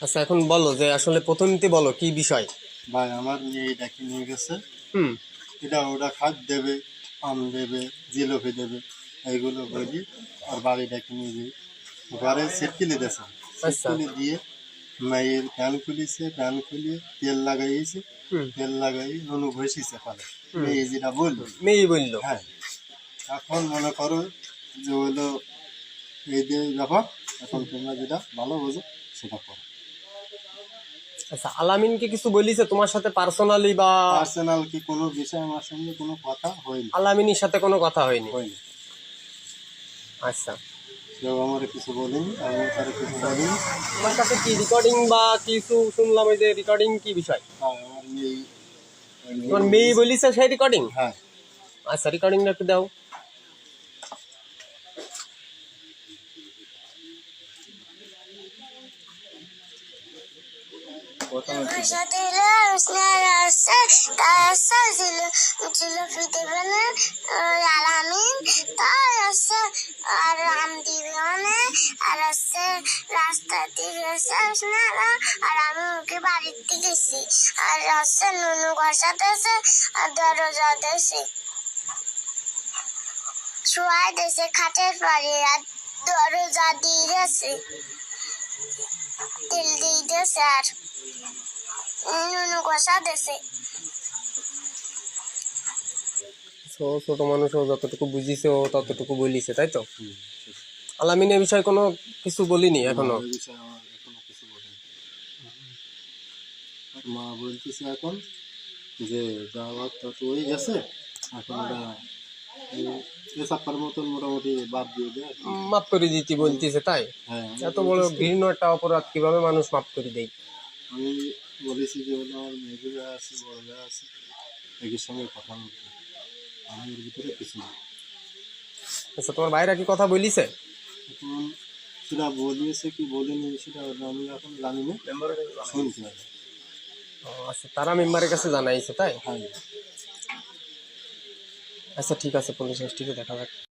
আচ্ছা, এখন বলো যে আসলে প্রথমতে বলো কি বিষয়। ভাই আমার মেয়ে ডাকি নিয়ে গেছে, হুম। এটা ওটা খাদ দেবে, আম দেবে, জিলাপি দেবে, এইগুলো বলি আর বাড়ি ডাকি নিয়ে যাই। ঘরে সেটকিলি দিয়েছে, আচ্ছা। সেটকিলি দিয়ে মেয়ের ফ্যান খুলিছে, ফ্যান খুলিয়ে তেল লাগাইছে, হুম। তেল লাগাই নুনু ঘষিছে ফলে হুম। মেয়ে যেটা বলল। মেয়ে বললো। হ্যাঁ, এখন মনে করো যে হলো এই যে ব্যাপার, এখন তোমরা যেটা ভালো বোঝো সেটা করো। আচ্ছা, আলামিনকে কিছু বলিছে তোমার সাথে পার্সোনালি বা? পার্সোনাল কি কোনো বিষয় আমার সঙ্গে কোনো কথা হয়নি, আলামিনের সাথে কোনো কথা হয়নি। হয়নি। আচ্ছা। কেউ আমার কিছু বলেনি, আমি তার কিছু বলিনি। তোমার কাছে কি রেকর্ডিং বা কিছু শুনলাম, ওই যে রেকর্ডিং কি বিষয়? হ্যাঁ, আমার মেয়ে তোমার মেয়ে বলিছে সেই রেকর্ডিং? হ্যাঁ, আচ্ছা, রেকর্ডিংটা একটু দাও। আলামিন তার আছে আর আম দিবে আর আছে রাস্তা দিয়ে আর আমি ওকে বাড়িতে গেছি আর আছে নুনু ঘষাতেছে আর দরজা দেশে শোয়াই দেশে খাটের পরে আর দরজা দিয়ে গেছে তেল দিয়ে গেছে আর নুনু ঘষা দেশে। ছোট মানুষ, ও যতটুকু বুঝিছে ও ততটুকু বলিছে, তাই তো? আলামিনের বিষয়ে কোনো কিছু বলিনি এখনো? ওই বিষয়ে আমার এখনো কিছু বলেনি। আর মা বলতেছে এখন যে যাওয়ার তো হয়ে গেছে, এখন ওরা পেশাবার মতন মোটামুটি বাদ দিয়ে দেয় আর কি। মাফ করে দিতে বলতেছে, তাই? হ্যাঁ, আমি এত বড় বলতেছি, ঘৃণ্য একটা অপরাধ কিভাবে মানুষ মাফ করে দেয়? আমি বলেছি যে হলো আমার মেজো ভাই আছে, বড় ভাই আছে, একের সঙ্গে কথা বলতে, আমি এর ভিতরে কিছু না। আচ্ছা, তোমার ভাইরা কি কথা বলিছে? এখন সেটা বলিয়েছে কি বলেনি সেটা আমি এখন জানি না, শুনছি আমি। আচ্ছা, তারা মেম্বারের কাছে জানাইছে, তাই? হ্যাঁ। আচ্ছা, ঠিক আছে, পুলিশ স্টেশনে দেখা যাক।